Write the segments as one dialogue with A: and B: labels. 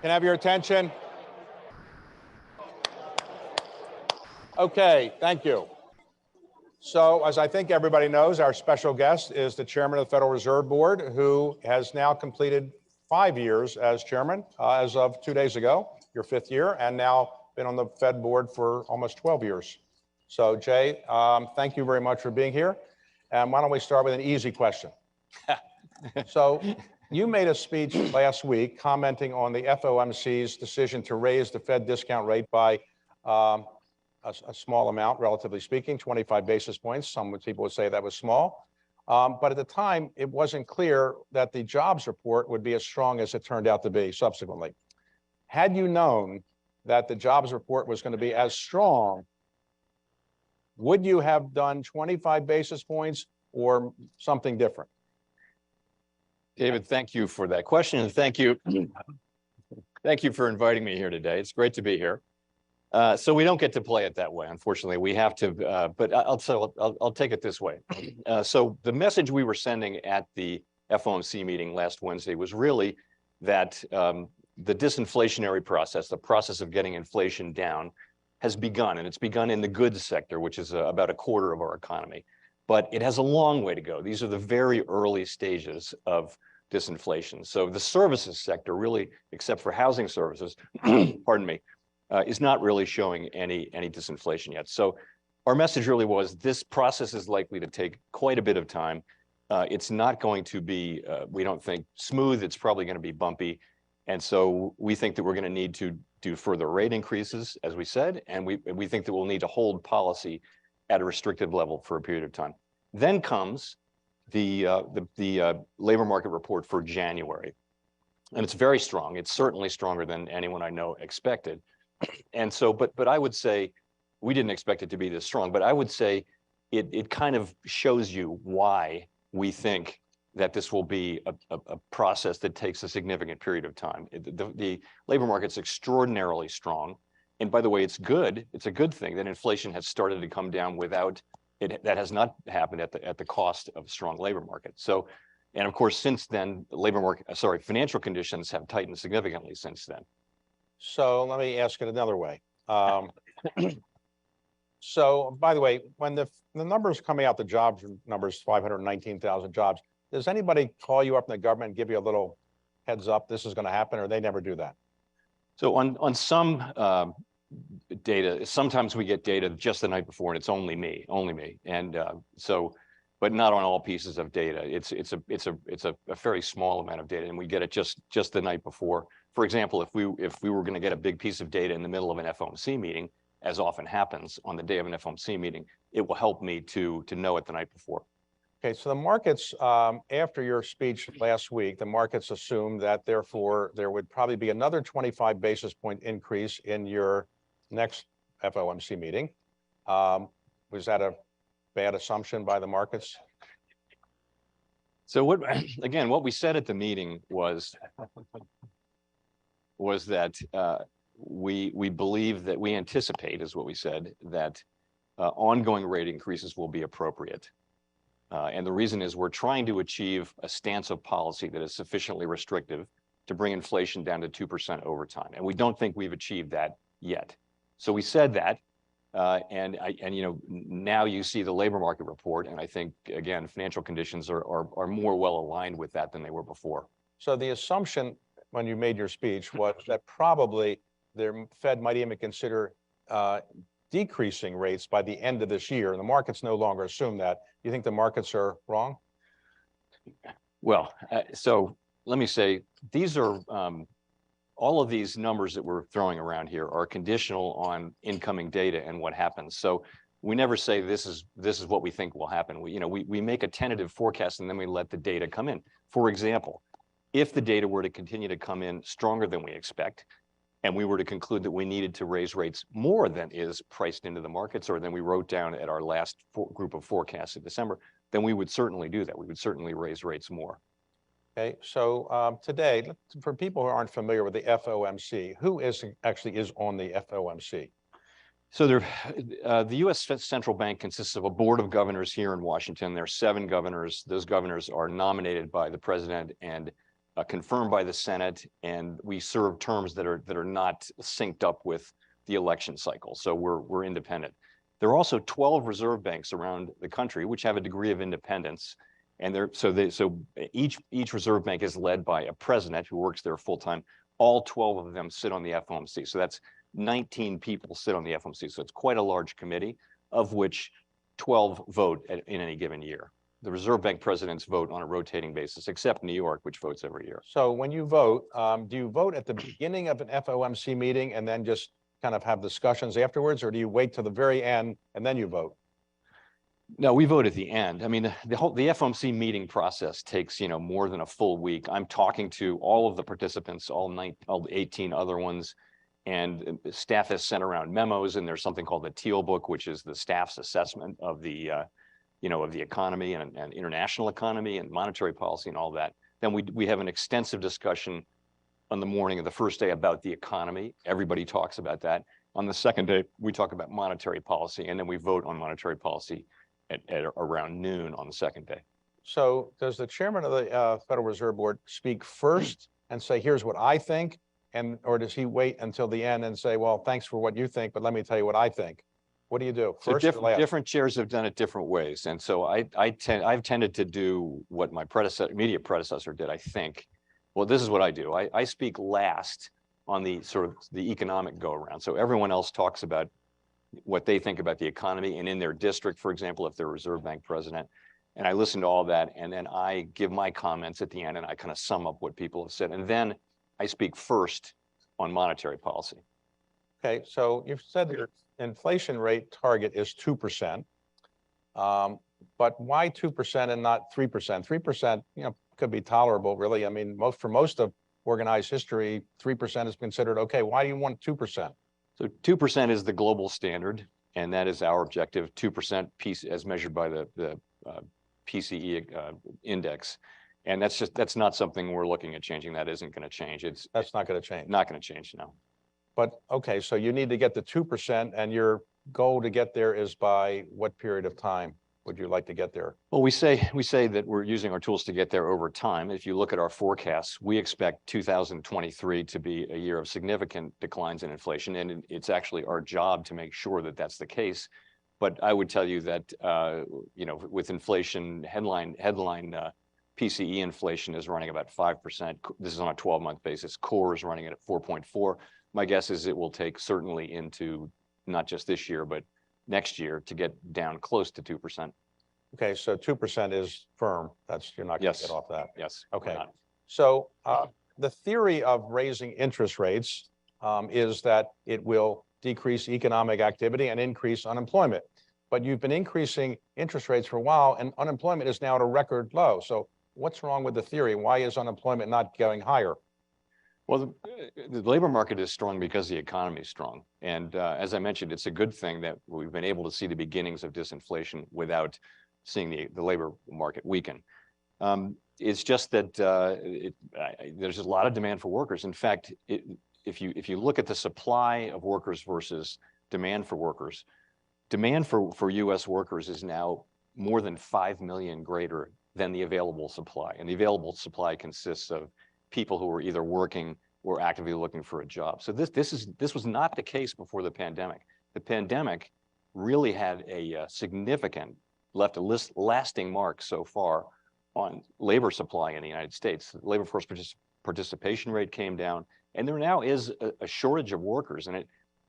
A: Can I have your attention? Okay, thank you. So, as I think everybody knows, our special guest is the chairman of the Federal Reserve Board, who has now completed 5 years as chairman as of 2 days ago, your 5th year, and now been on the Fed board for almost 12 years. So, Jay, thank you very much for being here. And why don't we start with an easy question? So, you made a speech last week commenting on the FOMC's decision to raise the Fed discount rate by a small amount, relatively speaking, 25 basis points. Some people would say that was small. But at the time, it wasn't clear that the jobs report would be as strong as it turned out to be subsequently. Had you known that the jobs report was going to be as strong, would you have done 25 basis points or something different?
B: David, thank you for that question, and thank you for inviting me here today. It's great to be here. So we don't get to play it that way, unfortunately. We have to, but I'll take it this way. So the message we were sending at the FOMC meeting last Wednesday was really that the disinflationary process, the process of getting inflation down, has begun, and it's begun in the goods sector, which is about a quarter of our economy. But it has a long way to go. These are the very early stages of disinflation. So the services sector, really, except for housing services, pardon me, is not really showing any disinflation yet. So our message really was this process is likely to take quite a bit of time. It's not going to be, we don't think, smooth. It's probably going to be bumpy. And so we think that we're going to need to do further rate increases, as we said, and we think that we'll need to hold policy at a restrictive level for a period of time. Then comes the labor market report for January. And it's very strong. It's certainly stronger than anyone I know expected. And so, but I would say, we didn't expect it to be this strong, but I would say it kind of shows you why we think that this will be a process that takes a significant period of time. The labor market's extraordinarily strong. And by the way, it's a good thing that inflation has started to come down without it. That has not happened at the cost of a strong labor market. So, and of course, since then, financial conditions have tightened significantly since then.
A: So let me ask it another way. So, by the way, when the numbers coming out, the jobs numbers, 519,000 jobs, does anybody call you up in the government and give you a little heads up, this is going to happen, or they never do that?
B: So on some data, sometimes we get data just the night before, and it's only me. And but not on all pieces of data. It's a very small amount of data, and we get it just the night before. For example, if we were going to get a big piece of data in the middle of an FOMC meeting, as often happens on the day of an FOMC meeting, it will help me to know it the night before.
A: Okay, so the markets, after your speech last week, the markets assumed that therefore there would probably be another 25 basis point increase in your next FOMC meeting. Was that a bad assumption by the markets?
B: So what we said at the meeting was that we believe that we anticipate, is what we said, that ongoing rate increases will be appropriate. And the reason is we're trying to achieve a stance of policy that is sufficiently restrictive to bring inflation down to 2% over time. And we don't think we've achieved that yet. So we said that, and now you see the labor market report, and I think, again, financial conditions are more well aligned with that than they were before.
A: So the assumption when you made your speech was that probably the Fed might even consider decreasing rates by the end of this year, and the markets no longer assume that. You think the markets are wrong?
B: Well, so let me say, these are all of these numbers that we're throwing around here are conditional on incoming data and what happens. So we never say this is what we think will happen. We make a tentative forecast and then we let the data come in. For example, if the data were to continue to come in stronger than we expect, and we were to conclude that we needed to raise rates more than is priced into the markets, or than we wrote down at our last group of forecasts in December, then we would certainly do that. We would certainly raise rates more.
A: Okay, so today, for people who aren't familiar with the FOMC, who actually is on the FOMC?
B: So the U.S. Central Bank consists of a board of governors here in Washington. There are 7 governors. Those governors are nominated by the president and confirmed by the Senate, and we serve terms that are not synced up with the election cycle. So we're independent. There are also 12 reserve banks around the country which have a degree of independence, and each reserve bank is led by a president who works there full time. All 12 of them sit on the FOMC. So that's 19 people sit on the FOMC. So it's quite a large committee, of which 12 vote in any given year. The Reserve Bank presidents vote on a rotating basis, except New York, which votes every year.
A: So when you vote, do you vote at the beginning of an FOMC meeting and then just kind of have discussions afterwards, or do you wait till the very end and then you vote?
B: No, we vote at the end. I mean, the FOMC meeting process takes, more than a full week. I'm talking to all of the participants, all 18 other ones, and staff has sent around memos, and there's something called the Teal Book, which is the staff's assessment of the of the economy and international economy and monetary policy and all that. Then we have an extensive discussion on the morning of the first day about the economy. Everybody talks about that. On the second day, we talk about monetary policy, and then we vote on monetary policy at around noon on the second day.
A: So does the chairman of the Federal Reserve Board speak first and say, here's what I think, or does he wait until the end and say, well, thanks for what you think, but let me tell you what I think? What do you do?
B: So
A: First or last?
B: different chairs have done it different ways. And so I've tended to do what my immediate predecessor did, I think. Well, this is what I do. I speak last on the sort of the economic go around. So everyone else talks about what they think about the economy and in their district, for example, if they're Reserve Bank president. And I listen to all that, and then I give my comments at the end, and I kind of sum up what people have said. And then I speak first on monetary policy.
A: Okay, so you've said your inflation rate target is 2%, but why 2% and not 3%? 3%, could be tolerable, really. I mean, for most of organized history, 3% is considered okay. Why do you want 2%?
B: So 2% is the global standard, and that is our objective. 2% as measured by the PCE index, and that's not something we're looking at changing. That isn't going to change.
A: That's not going to change.
B: Not going to change, no.
A: But okay, so you need to get to 2%, and your goal to get there is by what period of time would you like to get there?
B: Well, we say that we're using our tools to get there over time. If you look at our forecasts, we expect 2023 to be a year of significant declines in inflation, and it's actually our job to make sure that that's the case. But I would tell you that with inflation, headline PCE inflation is running about 5%. This is on a 12-month basis. Core is running at 4.4. My guess is it will take certainly into not just this year, but next year to get down close to 2%.
A: Okay, so 2% is firm. You're not going to get off that.
B: Yes.
A: Okay. So the theory of raising interest rates is that it will decrease economic activity and increase unemployment. But you've been increasing interest rates for a while, and unemployment is now at a record low. So what's wrong with the theory? Why is unemployment not going higher?
B: Well, the labor market is strong because the economy is strong. And as I mentioned, it's a good thing that we've been able to see the beginnings of disinflation without seeing the labor market weaken. It's just that there's a lot of demand for workers. In fact, if you look at the supply of workers versus demand for workers, demand for U.S. workers is now more than 5 million greater than the available supply. And the available supply consists of people who are either working or actively looking for a job. So this was not the case before the pandemic. The pandemic really had a left a lasting mark so far on labor supply in the United States. The labor force participation rate came down, and there now is a shortage of workers, and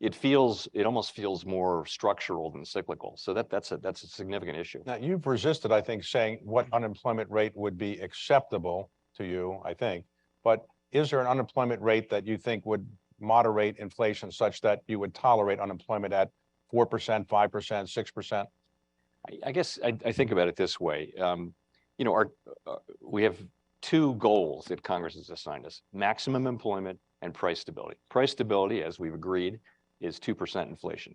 B: it almost feels more structural than cyclical. So that's a significant issue.
A: Now, you've resisted, I think, saying what unemployment rate would be acceptable to you, I think. But is there an unemployment rate that you think would moderate inflation such that you would tolerate unemployment at 4%, 5%, 6%?
B: I guess I think about it this way. We have two goals that Congress has assigned us: maximum employment and price stability. Price stability, as we've agreed, is 2% inflation.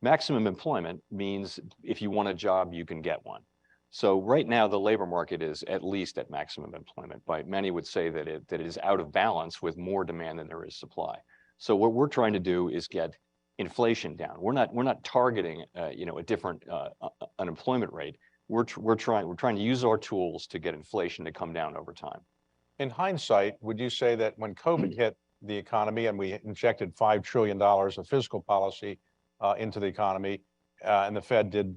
B: Maximum employment means if you want a job, you can get one. So right now, the labor market is at least at maximum employment. Many would say that it is out of balance with more demand than there is supply. So what we're trying to do is get inflation down. We're not targeting a different unemployment rate. We're trying to use our tools to get inflation to come down over time.
A: In hindsight, would you say that when COVID hit the economy and we injected $5 trillion of fiscal policy into the economy, and the Fed did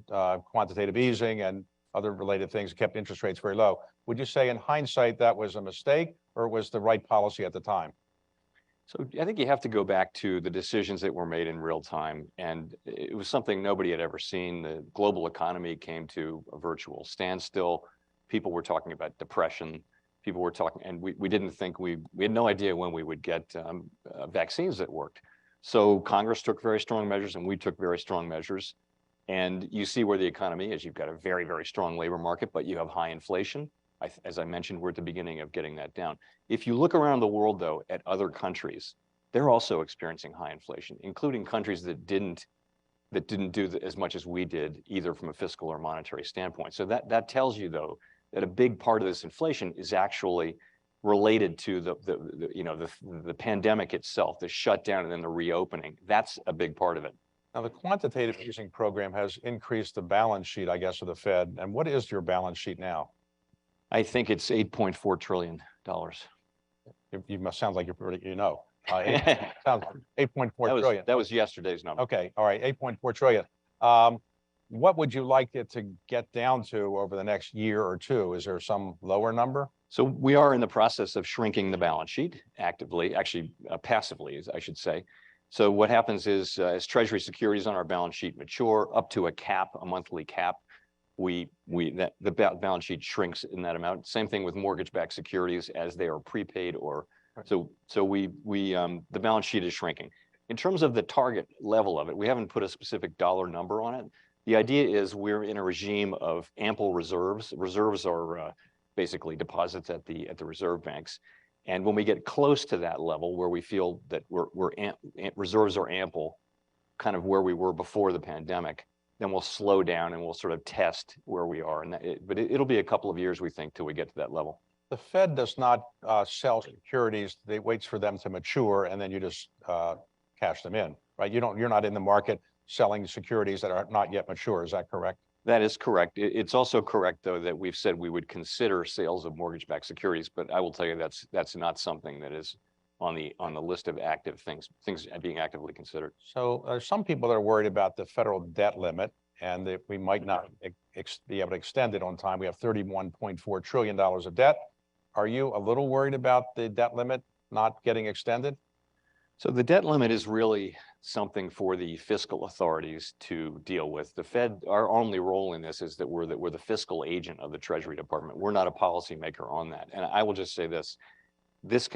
A: quantitative easing and other related things, kept interest rates very low, would you say in hindsight that was a mistake or was the right policy at the time?
B: So I think you have to go back to the decisions that were made in real time. And it was something nobody had ever seen. The global economy came to a virtual standstill. People were talking about depression. People were talking, and we didn't think we had no idea when we would get vaccines that worked. So Congress took very strong measures and we took very strong measures. And you see where the economy is. You've got a very, very strong labor market, but you have high inflation. As I mentioned, we're at the beginning of getting that down. If you look around the world, though, at other countries, they're also experiencing high inflation, including countries that didn't do as much as we did, either from a fiscal or monetary standpoint. So that tells you, though, that a big part of this inflation is actually related to the pandemic itself, the shutdown and then the reopening. That's a big part of it.
A: Now, the quantitative easing program has increased the balance sheet, I guess, of the Fed. And what is your balance sheet now?
B: I think it's $8.4 trillion.
A: You must sound like you're pretty, sounds 8.4 trillion.
B: That was yesterday's number.
A: Okay, all right, 8.4 trillion. What would you like it to get down to over the next year or two? Is there some lower number?
B: So we are in the process of shrinking the balance sheet actively, actually passively, as I should say. So what happens is as Treasury securities on our balance sheet mature up to a cap, a monthly cap, the balance sheet shrinks in that amount. Same thing with mortgage-backed securities as they are prepaid or so the balance sheet is shrinking. In terms of the target level of it, we haven't put a specific dollar number on it. The idea is we're in a regime of ample reserves. Reserves are basically deposits at the reserve banks. And when we get close to that level where we feel that reserves are ample, kind of where we were before the pandemic, then we'll slow down and we'll sort of test where we are. But it'll be a couple of years, we think, till we get to that level.
A: The Fed does not sell securities. They waits for them to mature and then you just cash them in, right? You're not in the market selling securities that are not yet mature. Is that correct?
B: That is correct. It's also correct, though, that we've said we would consider sales of mortgage-backed securities, but I will tell you that's not something that is on the list of active things being actively considered.
A: So there's some people that are worried about the federal debt limit and that we might not be able to extend it on time. We have $31.4 trillion of debt. Are you a little worried about the debt limit not getting extended?
B: So the debt limit is really something for the fiscal authorities to deal with. The Fed, our only role in this is that we're the fiscal agent of the Treasury Department. We're not a policymaker on that. And I will just say this. This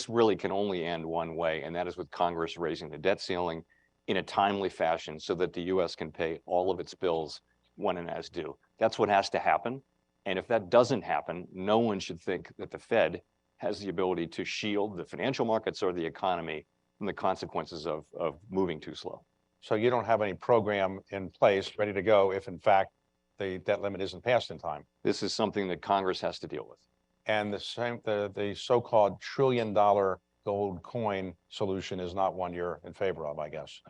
B: really can only end one way, and that is with Congress raising the debt ceiling in a timely fashion so that the U.S. can pay all of its bills when and as due. That's what has to happen. And if that doesn't happen, no one should think that the Fed has the ability to shield the financial markets or the economy from the consequences of moving too slow.
A: So you don't have any program in place ready to go if, in fact, the debt limit isn't passed in time?
B: This is something that Congress has to deal with.
A: And the so-called $1 trillion gold coin solution is not one you're in favor of, I guess.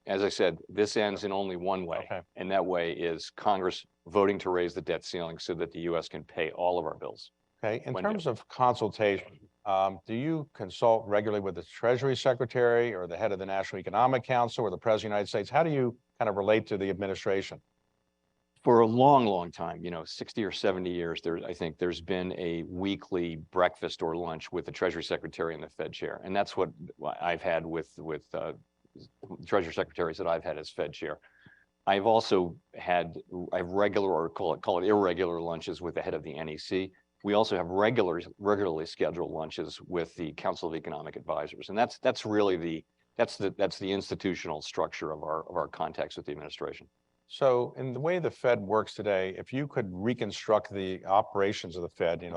B: As I said, this ends in only one way,
A: okay.
B: And that way is Congress voting to raise the debt ceiling so that the U.S. can pay all of our bills.
A: Okay. In terms of consultation, do you consult regularly with the Treasury Secretary or the head of the National Economic Council or the President of the United States? How do you kind of relate to the administration?
B: For a long, long time, 60 or 70 years, I think there's been a weekly breakfast or lunch with the Treasury Secretary and the Fed Chair. And that's what I've had with Treasury Secretaries that I've had as Fed Chair. I've also had regular, or call it irregular lunches with the head of the NEC. We also have regularly scheduled lunches with the Council of Economic Advisors. And that's really the institutional structure of our contacts with the administration.
A: So in the way the Fed works today, if you could reconstruct the operations of the Fed,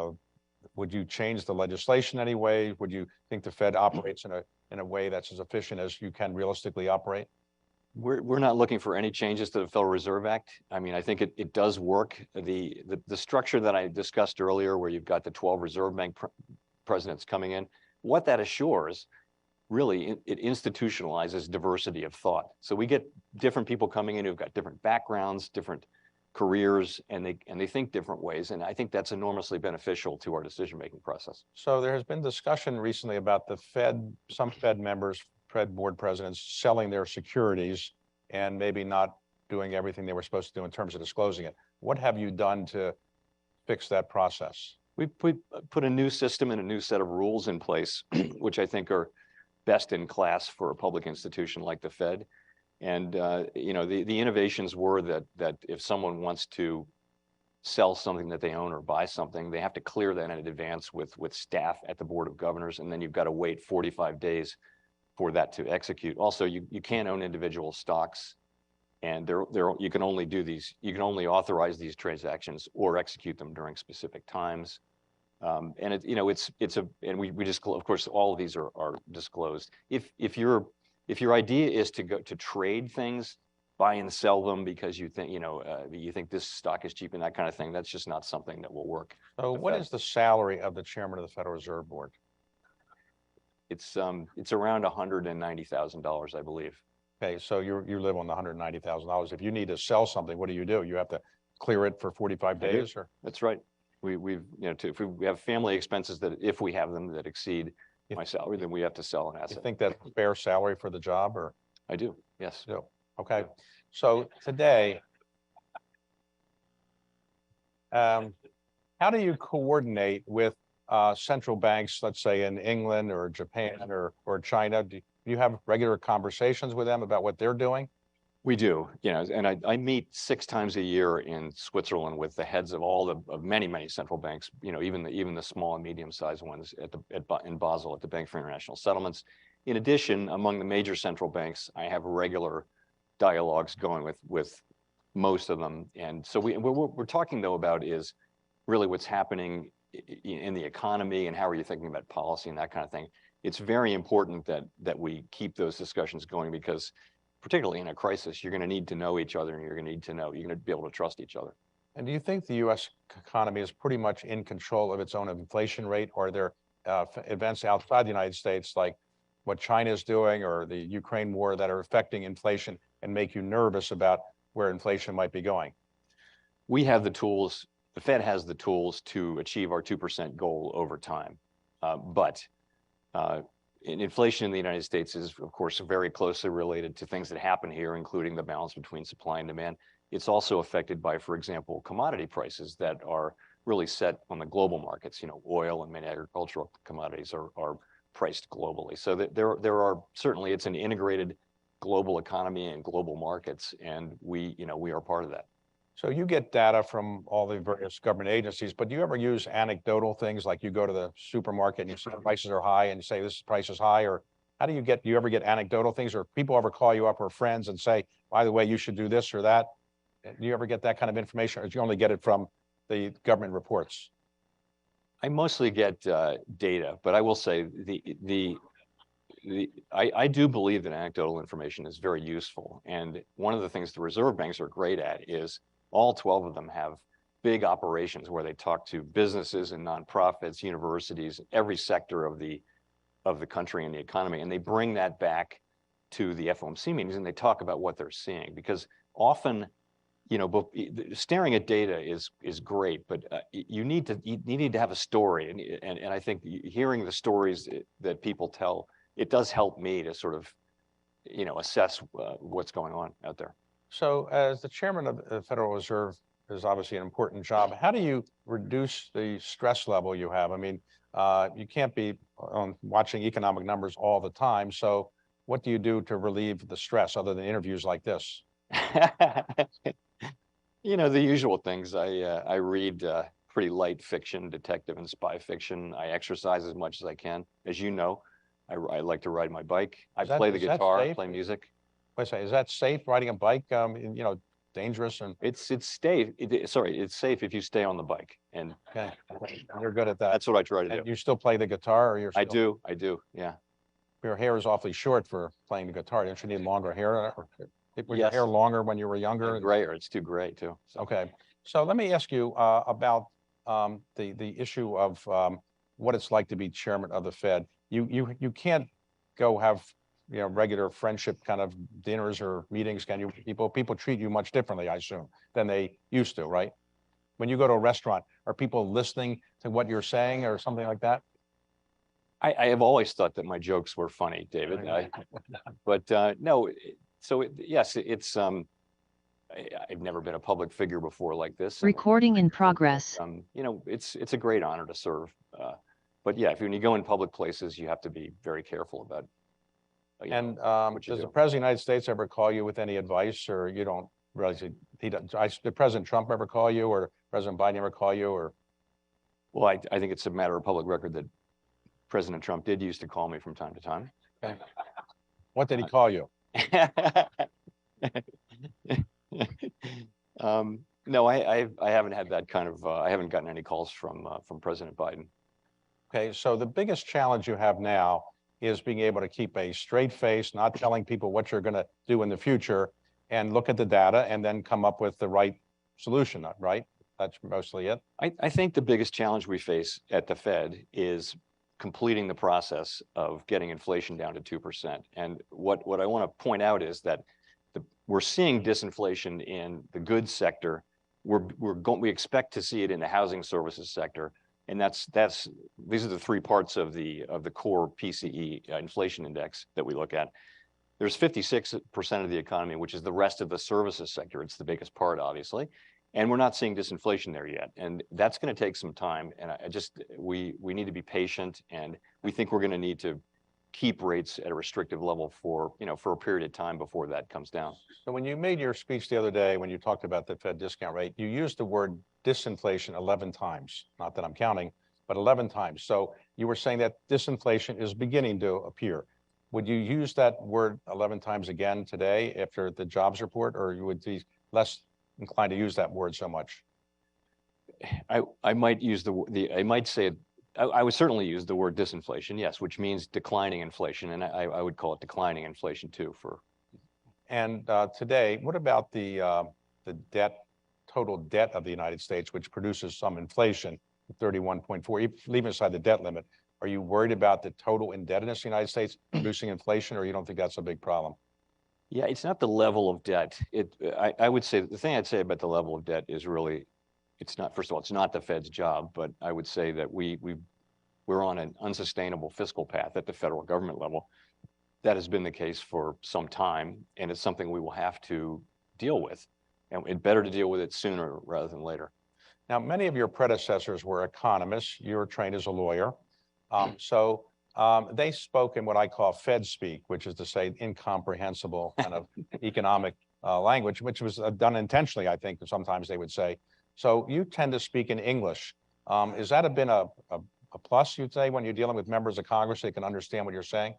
A: would you change the legislation anyway? Would you think the Fed operates in a way that's as efficient as you can realistically operate?
B: We're not looking for any changes to the Federal Reserve Act. I mean, I think it does work. The structure that I discussed earlier, where you've got the 12 Reserve Bank presidents coming in, what that assures, really, it institutionalizes diversity of thought. So we get different people coming in who've got different backgrounds, different careers, and they think different ways. And I think that's enormously beneficial to our decision-making process.
A: So there has been discussion recently about the Fed, some Fed members, Fed board presidents selling their securities and maybe not doing everything they were supposed to do in terms of disclosing it. What have you done to fix that process?
B: We put a new system and a new set of rules in place, which I think are best in class for a public institution like the Fed. And the innovations were that if someone wants to sell something that they own or buy something, they have to clear that in advance with staff at the Board of Governors, and then you've got to wait 45 days for that to execute. Also, you can't own individual stocks, and you can only authorize these transactions or execute them during specific times. And we just, of course, all of these are disclosed. If your idea is to trade things, buy and sell them because you think this stock is cheap and that kind of thing, that's just not something that will work.
A: So what is the salary of the chairman of the Federal Reserve Board?
B: It's around $190,000, I believe.
A: Okay, so you live on the $190,000. If you need to sell something, what do? You have to clear it for 45 days, or?
B: That's right. If we have family expenses that, if we have them, that exceed my salary, then we have to sell an asset.
A: You think that's a fair salary for the job, or?
B: I do, yes.
A: You do. Okay, so today, how do you coordinate with central banks, let's say in England or Japan or China? Do you have regular conversations with them about what they're doing?
B: We do, and I meet 6 times a year in Switzerland with the heads of many central banks, even the small and medium-sized ones in Basel at the Bank for International Settlements. In addition, among the major central banks, I have regular dialogues going with most of them. And so what we're talking though about is really what's happening in the economy and how are you thinking about policy and that kind of thing. It's very important that we keep those discussions going, because particularly in a crisis, you're going to need to know each other, and you're going to be able to trust each other.
A: And do you think the U.S. economy is pretty much in control of its own inflation rate, or are there events outside the United States like what China is doing or the Ukraine war that are affecting inflation and make you nervous about where inflation might be going?
B: We have the tools, the Fed has the tools to achieve our 2% goal over time. But inflation in the United States is, of course, very closely related to things that happen here, including the balance between supply and demand. It's also affected by, for example, commodity prices that are really set on the global markets. Oil and many agricultural commodities are priced globally. So that there are certainly, it's an integrated global economy and global markets, and we are part of that.
A: So you get data from all the various government agencies, but do you ever use anecdotal things, like you go to the supermarket and you see prices are high and you say this price is high? Or how do you ever get anecdotal things, or people ever call you up or friends and say, by the way, you should do this or that? Do you ever get that kind of information, or do you only get it from the government reports?
B: I mostly get data, but I will say I do believe that anecdotal information is very useful. And one of the things the reserve banks are great at is all 12 of them have big operations where they talk to businesses and nonprofits, universities, every sector of the country and the economy, and they bring that back to the FOMC meetings and they talk about what they're seeing. Because often, staring at data is great, but you need to have a story, and I think hearing the stories that people tell, it does help me to sort of assess what's going on out there.
A: So as the chairman of the Federal Reserve is obviously an important job. How do you reduce the stress level you have? I mean, you can't be watching economic numbers all the time. So what do you do to relieve the stress other than interviews like this?
B: The usual things. I read pretty light fiction, detective and spy fiction. I exercise as much as I can. As you know, I like to ride my bike. I play the guitar, play music.
A: Wait a second, is that safe, riding a bike? Dangerous and
B: it's safe. It's safe if you stay on the bike. And
A: okay, you're good at that.
B: That's what I try to do.
A: You still play the guitar, or you're still...
B: I do. Yeah.
A: Your hair is awfully short for playing the guitar. Don't you need longer hair? Was
B: Yes.
A: Your hair longer when you were younger?
B: Grayer. It's too gray too. So.
A: Okay. So let me ask you about the issue of what it's like to be chairman of the Fed. You can't go have regular friendship kind of dinners or meetings, can you, people treat you much differently, I assume, than they used to, right? When you go to a restaurant, are people listening to what you're saying or something like that?
B: I have always thought that my jokes were funny, David. No, yes, I've never been a public figure before like this.
C: Recording in progress.
B: It's a great honor to serve. But yeah, when you go in public places, you have to be very careful about.
A: And does the President of the United States ever call you with any advice, or you don't realize he doesn't? Did President Trump ever call you, or President Biden ever call you, or?
B: Well, I think it's a matter of public record that President Trump did used to call me from time to time.
A: Okay. What did he call you?
B: No, I haven't had that kind of, I haven't gotten any calls from President Biden.
A: Okay, so the biggest challenge you have now is being able to keep a straight face, not telling people what you're going to do in the future, and look at the data and then come up with the right solution, right? That's mostly it.
B: I think the biggest challenge we face at the Fed is completing the process of getting inflation down to 2%. And what I want to point out is that we're seeing disinflation in the goods sector. We expect to see it in the housing services sector. And these are the three parts of the core PCE inflation index that we look at. There's 56% of the economy, which is the rest of the services sector. It's the biggest part, obviously. And we're not seeing disinflation there yet. And that's going to take some time. And we need to be patient. And we think we're going to need to keep rates at a restrictive level for a period of time before that comes down.
A: So when you made your speech the other day, when you talked about the Fed discount rate, you used the word disinflation 11 times. Not that I'm counting, but 11 times. So you were saying that disinflation is beginning to appear. Would you use that word 11 times again today after the jobs report, or you would be less inclined to use that word so much?
B: I might use I might say it. I would certainly use the word disinflation, yes, which means declining inflation, and I would call it declining inflation too.
A: And today, what about the total debt of the United States, which produces some inflation, 31.4, leaving aside the debt limit? Are you worried about the total indebtedness of the United States producing inflation, or you don't think that's a big problem?
B: Yeah, it's not the level of debt. I would say the thing I'd say about the level of debt is really, it's not, first of all, it's not the Fed's job, but I would say that we're on an unsustainable fiscal path at the federal government level. That has been the case for some time, and it's something we will have to deal with. And it's better to deal with it sooner rather than later.
A: Now, many of your predecessors were economists. You were trained as a lawyer. They spoke in what I call Fed speak, which is to say incomprehensible kind of economic language, which was done intentionally, I think, sometimes they would say. So you tend to speak in English. Has that been a plus, you'd say, when you're dealing with members of Congress, they can understand what you're saying?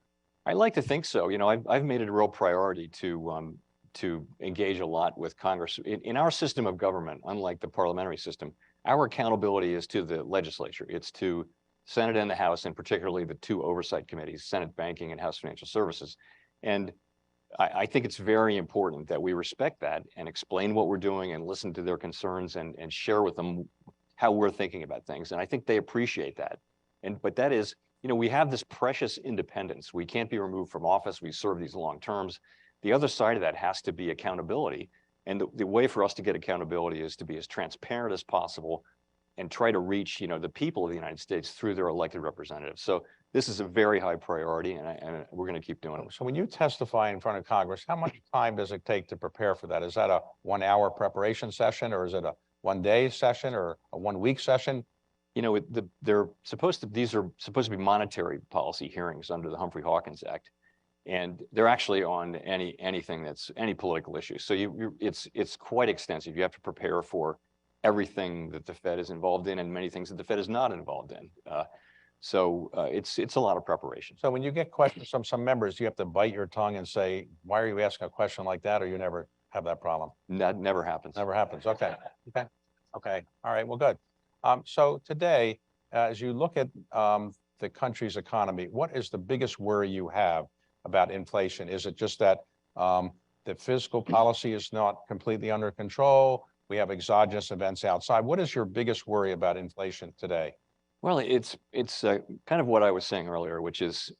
B: I like to think so. I've made it a real priority to engage a lot with Congress. In our system of government, unlike the parliamentary system, our accountability is to the legislature. It's to Senate and the House, and particularly the two oversight committees, Senate Banking and House Financial Services. And I think it's very important that we respect that and explain what we're doing and listen to their concerns and share with them how we're thinking about things. And I think they appreciate that. But that is, we have this precious independence. We can't be removed from office. We serve these long terms. The other side of that has to be accountability. And the way for us to get accountability is to be as transparent as possible and try to reach, the people of the United States through their elected representatives. So this is a very high priority, and we're going to keep doing it.
A: So when you testify in front of Congress, how much time does it take to prepare for that? Is that a 1 hour preparation session, or is it a 1 day session, or a 1 week session?
B: These are supposed to be monetary policy hearings under the Humphrey-Hawkins Act, and they're actually on anything that's any political issue. So it's quite extensive. You have to prepare for everything that the Fed is involved in and many things that the Fed is not involved in. So it's a lot of preparation.
A: So when you get questions from some members, you have to bite your tongue and say, why are you asking a question like that? Or you never have that problem?
B: That never happens.
A: Never happens. Okay. Okay. All right. Well, good. So today, as you look at the country's economy, what is the biggest worry you have about inflation? Is it just that the fiscal policy is not completely under control? We have exogenous events outside. What is your biggest worry about inflation today?
B: Well, it's kind of what I was saying earlier, which is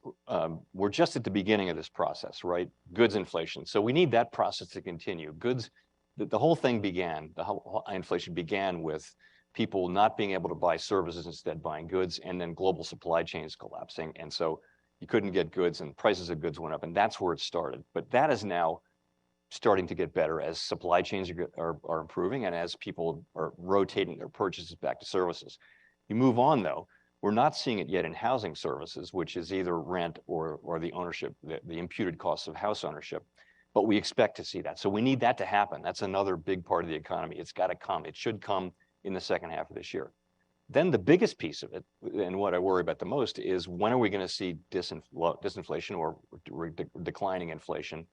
B: we're just at the beginning of this process, right? Goods inflation. So we need that process to continue. Goods, the whole thing began, the whole inflation began with people not being able to buy services, instead buying goods, and then global supply chains collapsing. And so you couldn't get goods and prices of goods went up, and that's where it started. But that is now starting to get better as supply chains are improving and as people are rotating their purchases back to services. You move on though, we're not seeing it yet in housing services, which is either rent or the ownership, the imputed costs of house ownership. But we expect to see that. So we need that to happen. That's another big part of the economy. It's got to come. It should come in the second half of this year. Then the biggest piece of it, and what I worry about the most, is when are we going to see disinflation or declining inflation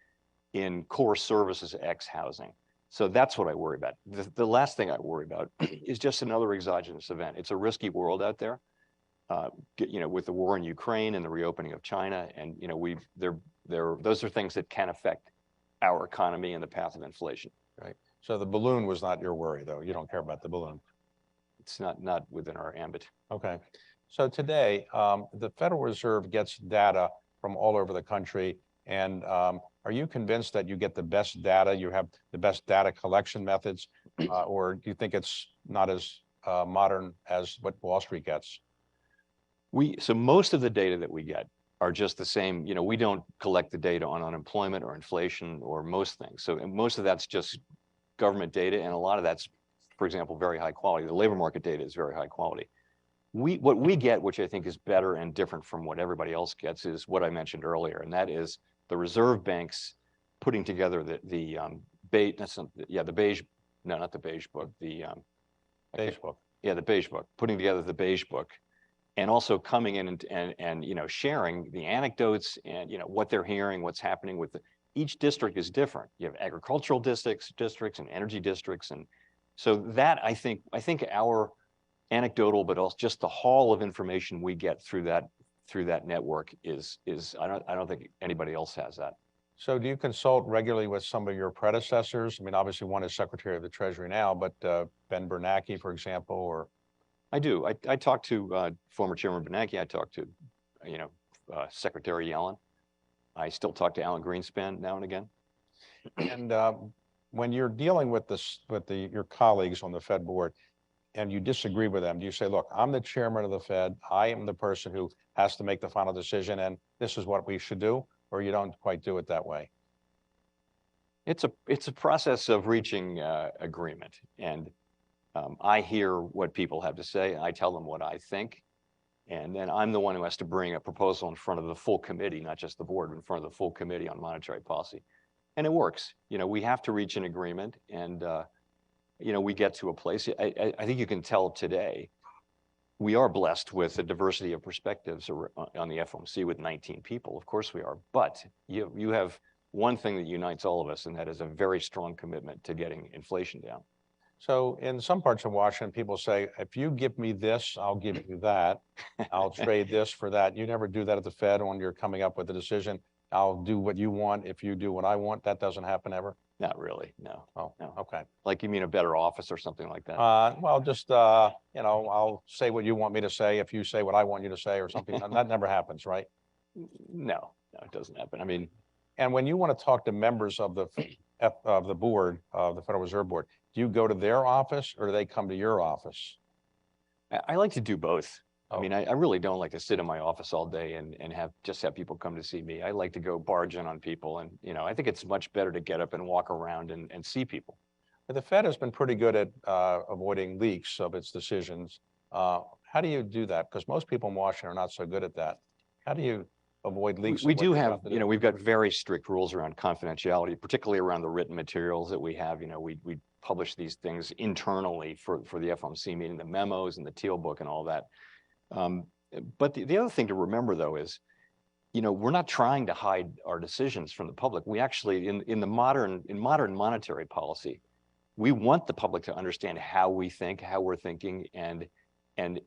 B: in core services ex housing? So that's what I worry about. The last thing I worry about is just another exogenous event. It's a risky world out there, with the war in Ukraine and the reopening of China, and those are things that can affect our economy and the path of inflation.
A: Right. So the balloon was not your worry, though. You don't care about the balloon.
B: It's not within our ambit.
A: Okay. So today, the Federal Reserve gets data from all over the country. And are you convinced that you get the best data, you have the best data collection methods, or do you think it's not as modern as what Wall Street gets?
B: So most of the data that we get are just the same. We don't collect the data on unemployment or inflation or most things. So most of that's just government data, and a lot of that's, for example, very high quality. The labor market data is very high quality. What we get, which I think is better and different from what everybody else gets, is what I mentioned earlier, and that is the reserve banks putting together the beige book, putting together the beige book, and also coming in and sharing the anecdotes and what they're hearing, what's happening with each district is different. You have agricultural districts and energy districts, and so that I think our anecdotal, but also just the haul of information we get through that network is I don't think anybody else has that.
A: So do you consult regularly with some of your predecessors? I mean, obviously one is Secretary of the Treasury now, but Ben Bernanke, for example, or?
B: I do. I talked to former Chairman Bernanke. I talked to, Secretary Yellen. I still talk to Alan Greenspan now and again.
A: And when you're dealing with your colleagues on the Fed board, and you disagree with them, do you say, look, I'm the chairman of the Fed, I am the person who has to make the final decision, and this is what we should do, or you don't quite do it that way?
B: It's a process of reaching agreement, and I hear what people have to say, and I tell them what I think, and then I'm the one who has to bring a proposal in front of the full committee, not just the board, but in front of the full committee on monetary policy. And it works. We have to reach an agreement, and we get to a place. I think you can tell today we are blessed with a diversity of perspectives on the FOMC with 19 people. Of course we are, but you have one thing that unites all of us, and that is a very strong commitment to getting inflation down.
A: So in some parts of Washington, people say, if you give me this, I'll give you that. I'll trade this for that. You never do that at the Fed when you're coming up with a decision. I'll do what you want if you do what I want. That doesn't happen ever?
B: Not really, no.
A: Oh, no. Okay.
B: Like you mean a better office or something like that?
A: Well, just, I'll say what you want me to say if you say what I want you to say or something. That never happens, right?
B: No, it doesn't happen. I mean,
A: and when you want to talk to members of the board, of the Federal Reserve Board, do you go to their office or do they come to your office?
B: I like to do both.
A: Oh.
B: I mean, I really don't like to sit in my office all day and have people come to see me. I like to go barge in on people, and I think it's much better to get up and walk around and see people.
A: But the Fed has been pretty good at avoiding leaks of its decisions. How do you do that? Because most people in Washington are not so good at that. How do you avoid leaks?
B: We do have, we've got very strict rules around confidentiality, particularly around the written materials that we have. We publish these things internally for the FOMC meeting, the memos and the Teal book and all that. But the other thing to remember, though, is, we're not trying to hide our decisions from the public. We actually, in modern monetary policy, we want the public to understand how we think, how we're thinking, and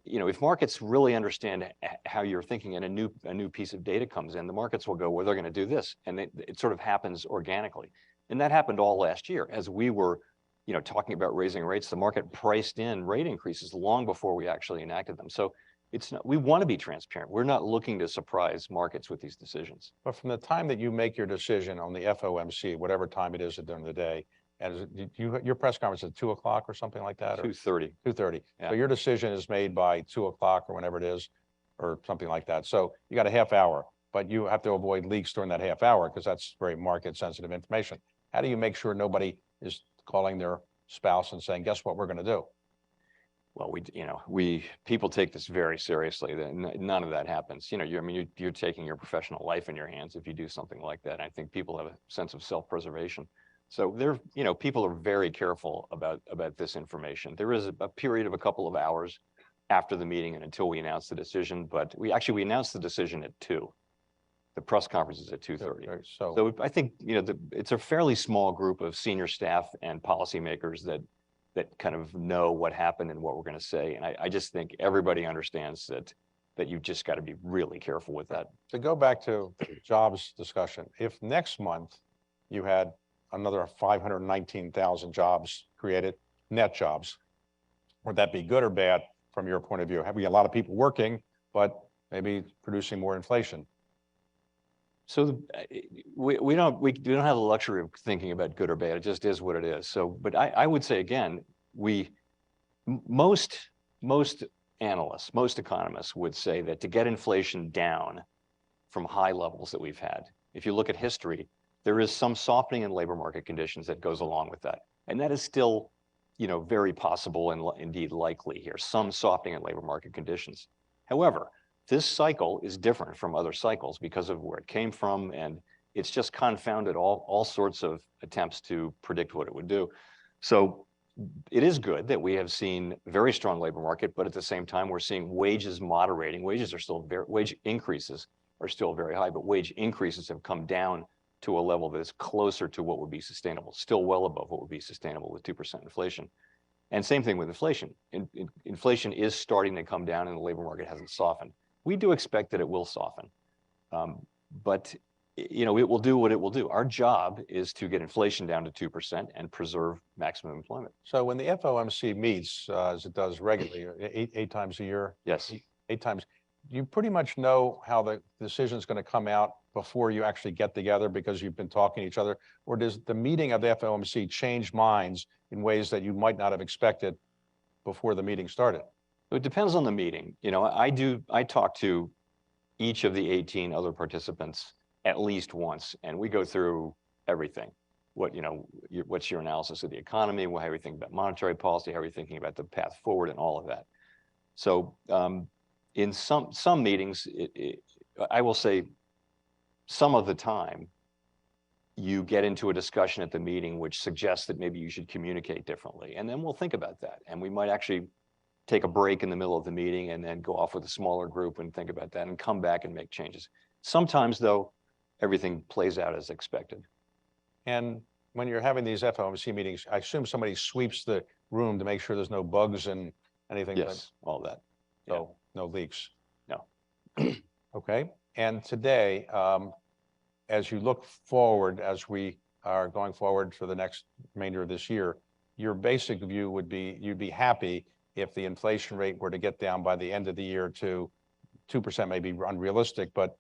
B: if markets really understand how you're thinking and a new piece of data comes in, the markets will go, well, they're going to do this, and it sort of happens organically. And that happened all last year as we were, talking about raising rates. The market priced in rate increases long before we actually enacted them. So It's not, we want to be transparent. We're not looking to surprise markets with these decisions.
A: But from the time that you make your decision on the FOMC, whatever time it is during the day, and your press conference is at 2 o'clock or something like that?
B: 2:30.
A: 2:30.
B: Yeah.
A: So your decision is made by 2 o'clock or whenever it is, or something like that. So you got a half hour, but you have to avoid leaks during that half hour because that's very market sensitive information. How do you make sure nobody is calling their spouse and saying, guess what we're going to do?
B: Well, people take this very seriously. None of that happens. You're taking your professional life in your hands if you do something like that. I think people have a sense of self-preservation. So people are very careful about this information. There is a period of a couple of hours after the meeting and until we announce the decision, but we announced the decision at 2. The press conference is at 2:30. So I think, it's a fairly small group of senior staff and policymakers that kind of know what happened and what we're going to say. And I just think everybody understands that you've just got to be really careful with that.
A: To go back to the jobs discussion, if next month you had another 519,000 jobs created, net jobs, would that be good or bad from your point of view? Have we a lot of people working, but maybe producing more inflation?
B: So we don't have the luxury of thinking about good or bad. It just is what it is. So, but I would say again, most analysts, most economists would say that to get inflation down from high levels that we've had, if you look at history, there is some softening in labor market conditions that goes along with that, and that is still, very possible and indeed likely here. Some softening in labor market conditions. However, this cycle is different from other cycles because of where it came from, and it's just confounded all sorts of attempts to predict what it would do. So it is good that we have seen very strong labor market, but at the same time, we're seeing wages moderating. Wage increases are still very high, but wage increases have come down to a level that is closer to what would be sustainable, still well above what would be sustainable with 2% inflation. And same thing with inflation. Inflation is starting to come down and the labor market hasn't softened. We do expect that it will soften, but it will do what it will do. Our job is to get inflation down to 2% and preserve maximum employment.
A: So when the FOMC meets, as it does regularly, eight times a year?
B: Yes.
A: Eight times. You pretty much know how the decision is going to come out before you actually get together because you've been talking to each other? Or does the meeting of the FOMC change minds in ways that you might not have expected before the meeting started?
B: It depends on the meeting. I talk to each of the 18 other participants at least once, and we go through everything. What's your analysis of the economy? How are you thinking about monetary policy? How are you thinking about the path forward and all of that? So in some meetings, I will say some of the time, you get into a discussion at the meeting which suggests that maybe you should communicate differently. And then we'll think about that. And we might actually take a break in the middle of the meeting and then go off with a smaller group and think about that and come back and make changes. Sometimes, though, everything plays out as expected.
A: And when you're having these FOMC meetings, I assume somebody sweeps the room to make sure there's no bugs and anything.
B: Yes, all that.
A: So no leaks.
B: No.
A: Okay. And today, as you look forward, as we are going forward for the next remainder of this year, your basic view would be you'd be happy if the inflation rate were to get down by the end of the year to 2%, may be unrealistic, but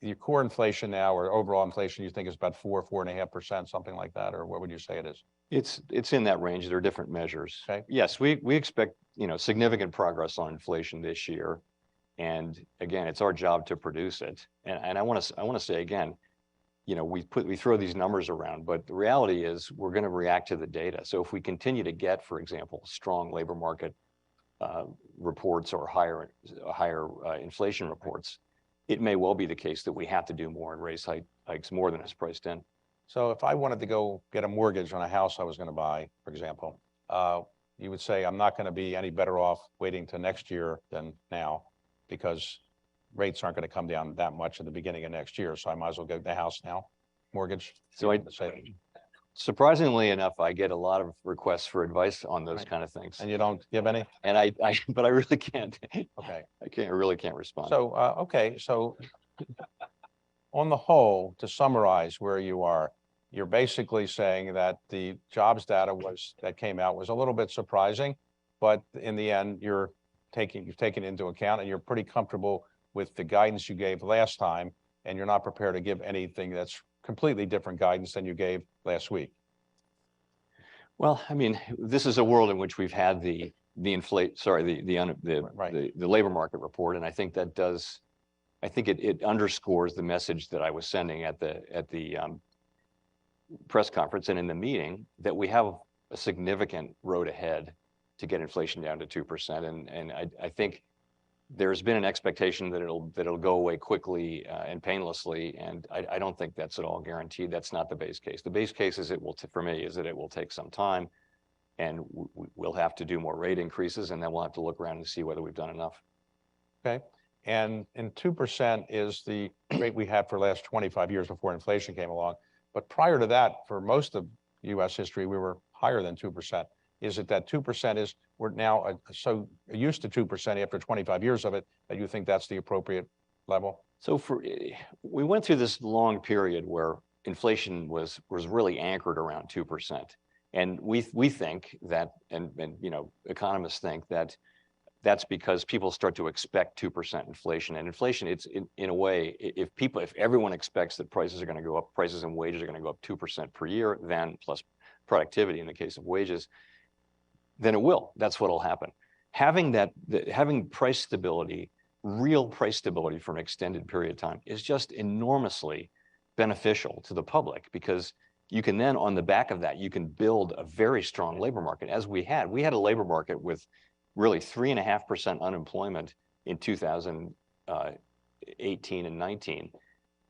A: your core inflation now or overall inflation you think is about 4.5%, something like that, or what would you say it is?
B: It's in that range. There are different measures.
A: Okay.
B: Yes, we expect significant progress on inflation this year, and again, it's our job to produce it. And I want to say again, we throw these numbers around, but the reality is we're going to react to the data. So if we continue to get, for example, strong labor market reports or higher inflation reports, it may well be the case that we have to do more and raise hikes more than is priced in.
A: So if I wanted to go get a mortgage on a house I was going to buy, for example, you would say I'm not going to be any better off waiting till next year than now because rates aren't going to come down that much at the beginning of next year. So I might as well get the house now, mortgage.
B: So surprisingly enough, I get a lot of requests for advice on those kind of things.
A: And you don't give any?
B: And but I really can't.
A: Okay.
B: I really can't respond.
A: So, okay. So on the whole, to summarize where you are, you're basically saying that the jobs data that came out was a little bit surprising, but in the end, you're you've taken into account, and you're pretty comfortable with the guidance you gave last time, and you're not prepared to give anything that's completely different guidance than you gave last week.
B: Well, I mean, this is a world in which we've had the labor market report, and I think that does, I think it underscores the message that I was sending at the press conference and in the meeting, that we have a significant road ahead to get inflation down to 2%. And I think there's been an expectation that it'll go away quickly and painlessly, and I don't think that's at all guaranteed. That's not the base case. The base case is for me is that it will take some time, and we'll have to do more rate increases, and then we'll have to look around and see whether we've done enough.
A: Okay. And 2% is the rate we had for the last 25 years before inflation came along. But prior to that, for most of U.S. history, we were higher than 2%. Is it that 2% is, we're now so used to 2% after 25 years of it, that you think that's the appropriate level?
B: So we went through this long period where inflation was really anchored around 2%. And we think that, and you know, economists think that that's because people start to expect 2% inflation. And inflation, it's in a way, if everyone expects that prices are going to go up, prices and wages are going to go up 2% per year, then plus productivity in the case of wages, then it will. That's what will happen. Having price stability, real price stability for an extended period of time is just enormously beneficial to the public, because you can then, on the back of that, you can build a very strong labor market, as we had. We had a labor market with really 3.5% unemployment in 2018 and 19.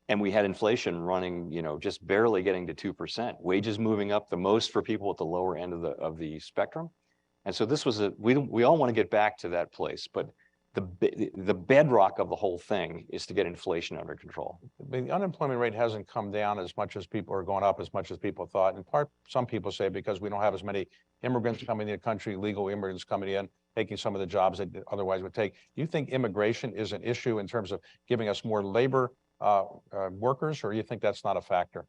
B: And we had inflation running, you know, just barely getting to 2%, wages moving up the most for people at the lower end of the spectrum. And so this was we all want to get back to that place, but the bedrock of the whole thing is to get inflation under control.
A: The unemployment rate hasn't come down as much as people are going up as much as people thought. In part, some people say because we don't have as many immigrants coming in the country, legal immigrants coming in, taking some of the jobs they otherwise would take. Do you think immigration is an issue in terms of giving us more labor workers, or do you think that's not a factor?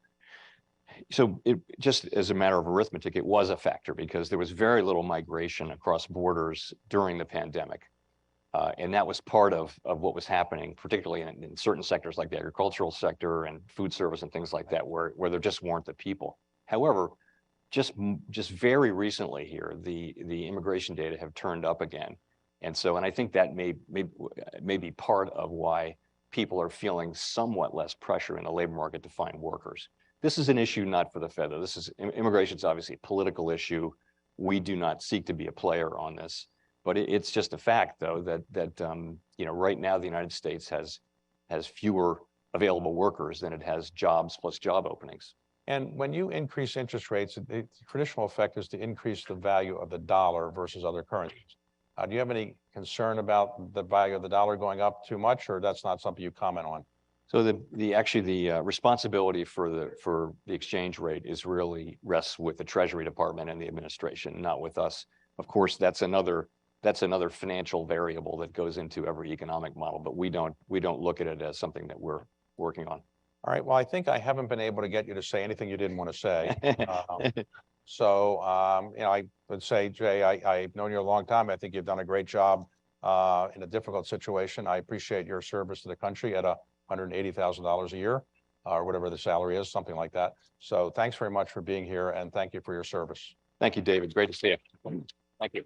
B: So just as a matter of arithmetic, it was a factor because there was very little migration across borders during the pandemic. And that was part of what was happening, particularly in certain sectors like the agricultural sector and food service and things like that, where there just weren't the people. However, just very recently here, the immigration data have turned up again. And I think that may be part of why people are feeling somewhat less pressure in the labor market to find workers. This is an issue not for the Fed, though. Immigration is obviously a political issue. We do not seek to be a player on this, but it's just a fact, though, that you know, right now the United States has fewer available workers than it has jobs plus job openings.
A: And when you increase interest rates, the traditional effect is to increase the value of the dollar versus other currencies. Do you have any concern about the value of the dollar going up too much, or that's not something you comment on?
B: So the responsibility for the exchange rate really rests with the Treasury Department and the administration, not with us. Of course, that's another financial variable that goes into every economic model, but we don't look at it as something that we're working on.
A: All right. Well, I think I haven't been able to get you to say anything you didn't want to say. You know, I would say, Jay, I've known you a long time. I think you've done a great job in a difficult situation. I appreciate your service to the country at $180,000 a year, or whatever the salary is, something like that. So thanks very much for being here, and thank you for your service.
B: Thank you, David. Great to see you. Thank you.